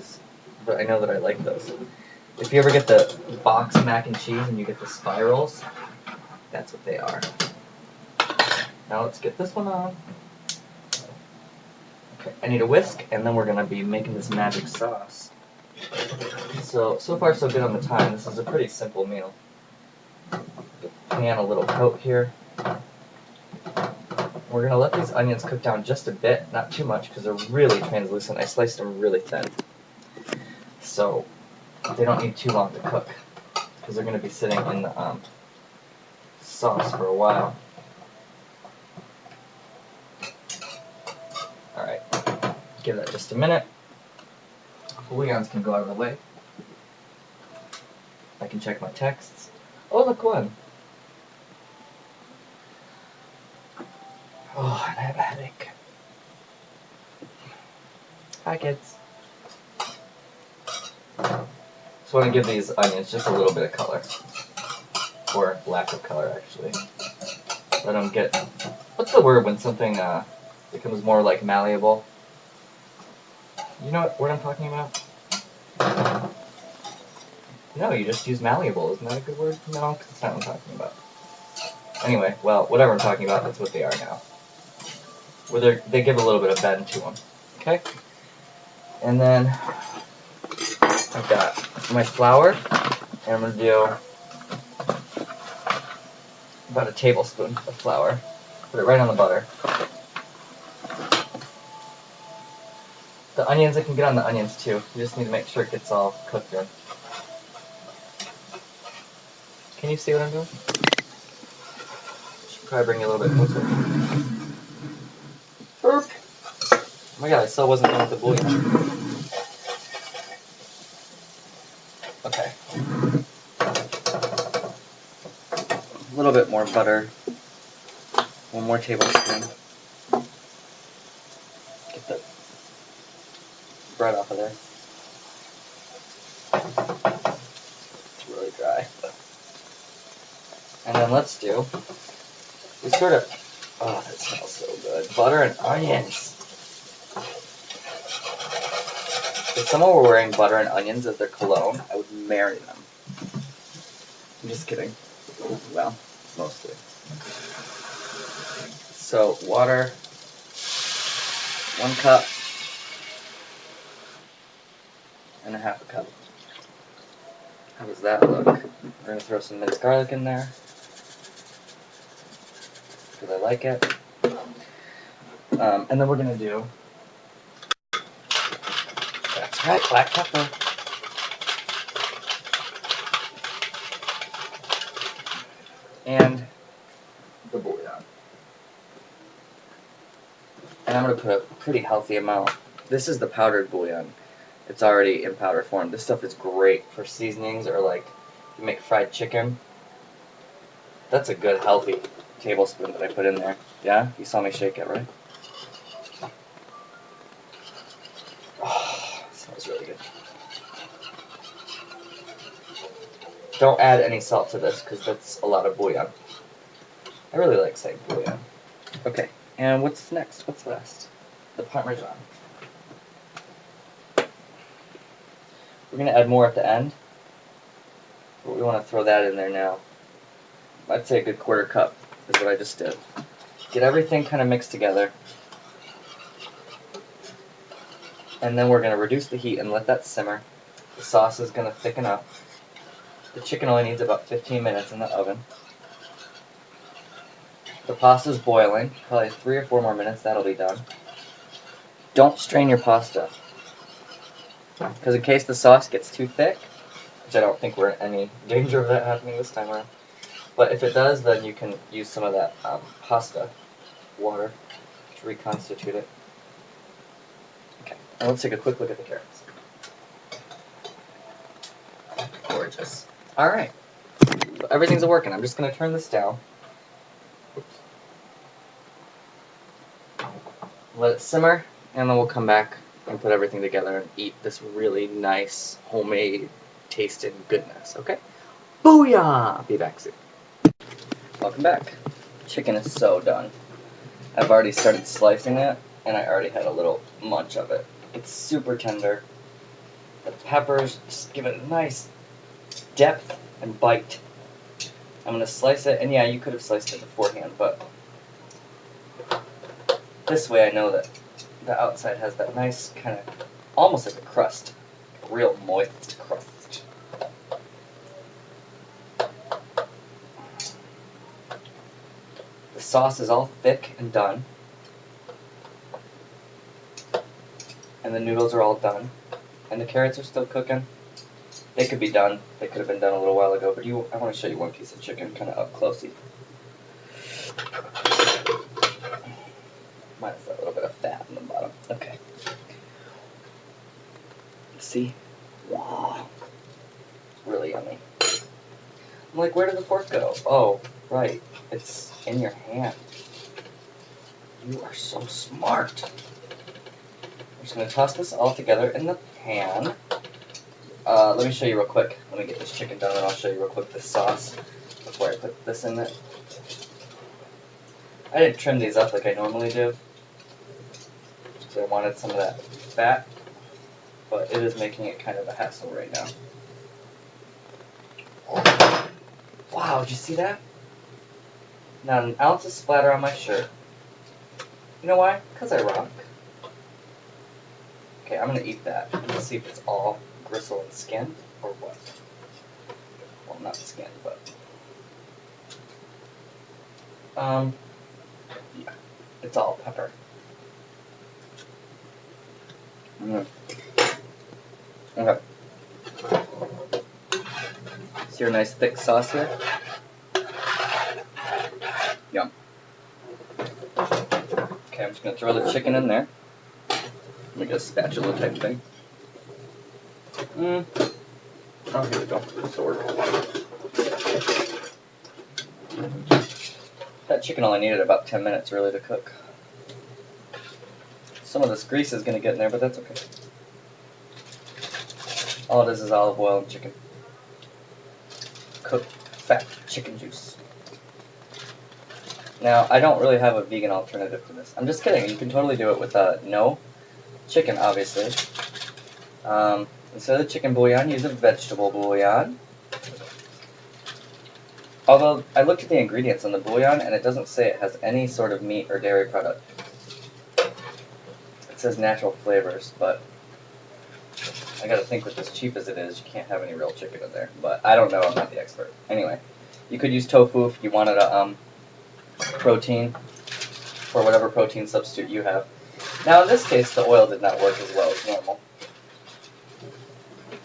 these, but I know that I like those. If you ever get the box mac and cheese and you get the spirals, that's what they are. Now let's get this one on. Okay, I need a whisk, and then we're going to be making this magic sauce. So far so good on the time. This is a pretty simple meal. Pan a little coat here. We're going to let these onions cook down just a bit, not too much, because they're really translucent. I sliced them really thin. So they don't need too long to cook, because they're going to be sitting in the sauce for a while. Alright, give that just a minute. Boo-Yaans can go out of the way. I can check my texts. Oh, look, one. Oh, and I have a headache. Hi, kids. So I want to give these onions just a little bit of color. Or lack of color, actually. Let them get... What's the word when something becomes more like malleable? You know what I'm talking about? No, you just use malleable. Isn't that a good word? No, because it's not what I'm talking about. Anyway, well, whatever I'm talking about, that's what they are now. Where they give a little bit of bend to them. Okay? And then I've got my flour, and I'm going to do about a tablespoon of flour. Put it right on the butter. The onions, I can get on the onions too. You just need to make sure it gets all cooked in. Can you see what I'm doing? Should probably bring you a little bit closer. Burp! Oh my god, I still wasn't done with the bouillon. Okay. A little bit more butter. 1 more tablespoon. Get the bread off of there. It's really dry. And then let's do, we sort of, oh, that smells so good. Butter and onions. If someone were wearing butter and onions as their cologne, I would marry them. I'm just kidding. Well, mostly. So, water, 1 cup, and a half a cup. How does that look? We're going to throw some minced garlic in there, because I like it. And then we're going to do, that's right, black pepper. And the bouillon. And I'm going to put a pretty healthy amount. This is the powdered bouillon. It's already in powder form. This stuff is great for seasonings, or like you make fried chicken. That's a good healthy tablespoon that I put in there. Yeah? You saw me shake it, right? Oh, smells really good. Don't add any salt to this, because that's a lot of bouillon. I really like saying bouillon. Okay, and what's next? What's last? The Parmesan. We're going to add more at the end, but we want to throw that in there now. I'd say a good 1/4 cup is what I just did. Get everything kind of mixed together. And then we're going to reduce the heat and let that simmer. The sauce is going to thicken up. The chicken only needs about 15 minutes in the oven. The pasta's boiling, probably 3 or 4 more minutes, that'll be done. Don't strain your pasta, because in case the sauce gets too thick, which I don't think we're in any danger of that happening this time around, but if it does, then you can use some of that pasta water to reconstitute it. Okay, now let's take a quick look at the carrots. Gorgeous. Alright, so everything's working. I'm just going to turn this down. Oops. Let it simmer, and then we'll come back and put everything together and eat this really nice, homemade, tasted goodness, okay? Booyah! Be back soon. Welcome back. Chicken is so done. I've already started slicing it, and I already had a little munch of it. It's super tender. The peppers just give it a nice depth and bite. I'm going to slice it, and yeah, you could have sliced it beforehand, but this way I know that the outside has that nice kind of, almost like a crust, a real moist crust. The sauce is all thick and done, and the noodles are all done, and the carrots are still cooking. They could be done. They could have been done a little while ago, but I want to show you one piece of chicken kind of up closey. Minus that little bit of fat in the bottom. Okay. See? Wow. Really yummy. I'm like, where did the fork go? Oh, right. It's in your hand. You are so smart. I'm just going to toss this all together in the pan. Let me show you real quick. Let me get this chicken done, and I'll show you real quick the sauce before I put this in it. I didn't trim these up like I normally do, so I wanted some of that fat, but it is making it kind of a hassle right now. Wow, did you see that? Not an ounce of splatter on my shirt. You know why? Because I rock. Okay, I'm going to eat that. Let's see if it's all gristle and skin, or what. Well, not skin, but... yeah, it's all pepper. Okay. See your nice thick sauce here? Yum. Okay, I'm just going to throw the chicken in there. Let me get a spatula type thing. Oh, here we go. Sword. That chicken only needed about 10 minutes really to cook. Some of this grease is going to get in there, but that's okay. All it is olive oil and chicken. Cooked fat chicken juice. Now, I don't really have a vegan alternative to this. I'm just kidding. You can totally do it with no chicken, obviously. Instead of the chicken bouillon, use a vegetable bouillon. Although, I looked at the ingredients on the bouillon, and it doesn't say it has any sort of meat or dairy product. It says natural flavors, but I gotta think with as cheap as it is, you can't have any real chicken in there. But I don't know, I'm not the expert. Anyway, you could use tofu if you wanted a protein, or whatever protein substitute you have. Now in this case, the oil did not work as well as normal.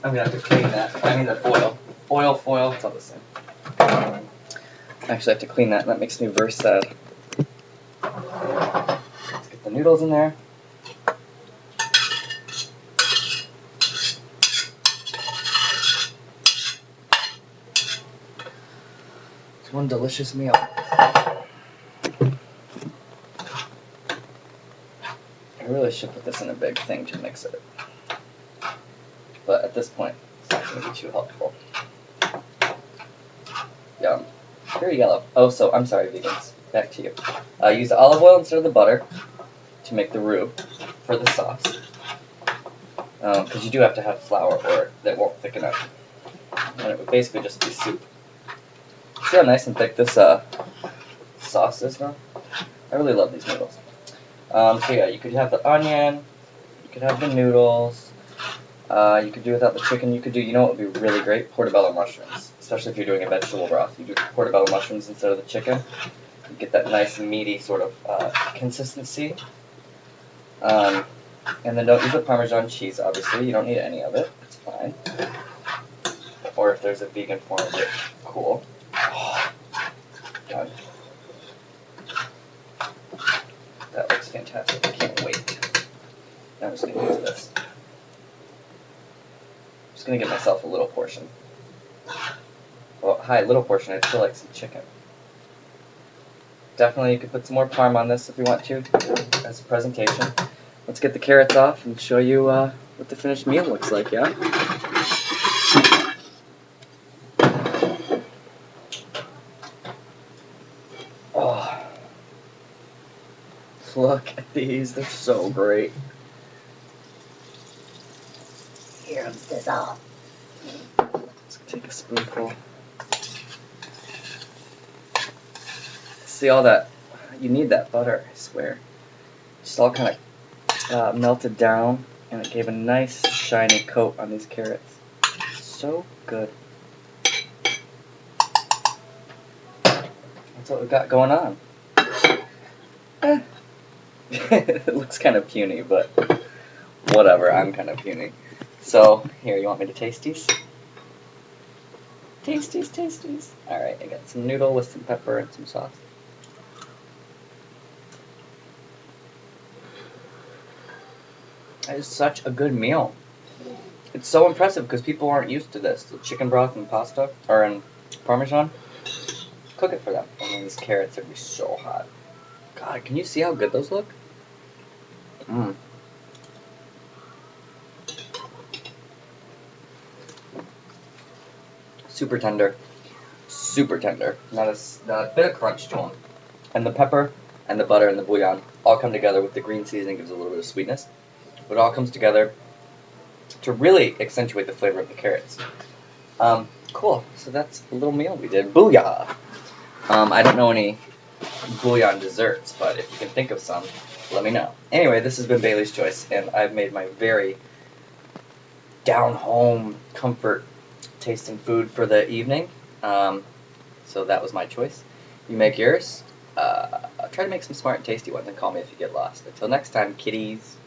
I'm gonna have to clean that. I mean the foil. Oil, foil, it's all the same. I actually have to clean that, and that makes me very sad. Let's get the noodles in there. It's one delicious meal. I really should put this in a big thing to mix it. But at this point, it's not going to be too helpful. Yum. Very yellow. Oh, so I'm sorry, vegans. Back to you. Use olive oil instead of the butter to make the roux for the sauce. Because you do have to have flour or it won't thicken up. And it would basically just be soup. See how nice and thick this sauce is now? I really love these noodles. So yeah, you could have the onion, you could have the noodles, you could do without the chicken, you could do, you know what would be really great? Portobello mushrooms. Especially if you're doing a vegetable broth. You do portobello mushrooms instead of the chicken. You get that nice meaty sort of consistency. And then don't use the Parmesan cheese, obviously. You don't need any of it. It's fine. Or if there's a vegan form of it, cool. Oh, done. That looks fantastic. I can't wait. Now I'm just going to use this. I'm just going to give myself a little portion. Well, hi, little portion. I'd still like some chicken. Definitely, you could put some more parm on this if you want to, as a presentation. Let's get the carrots off and show you what the finished meal looks like, yeah? Oh, look at these. They're so great. Here, this off. Let's take a spoonful. See all that? You need that butter, I swear. Just all kind of melted down, and it gave a nice shiny coat on these carrots. So good. That's what we've got going on. It looks kind of puny, but whatever, I'm kind of puny. So, here, you want me to tasties? Tasties. Alright, I got some noodle with some pepper and some sauce. That is such a good meal. It's so impressive because people aren't used to this. The chicken broth and pasta, or in Parmesan. Cook it for them. And then these carrots are going to be so hot. God, can you see how good those look? Mmm. Super tender. Not a bit of crunch to them. And the pepper and the butter and the bouillon all come together with the green seasoning, gives a little bit of sweetness. But it all comes together to really accentuate the flavor of the carrots. Cool. So that's a little meal we did. Booyah! I don't know any bouillon desserts, but if you can think of some, let me know. Anyway, this has been Bailey's Choice, and I've made my very down-home comfort tasting food for the evening. So that was my choice. You make yours. Try to make some smart and tasty ones and call me if you get lost. Until next time, kiddies.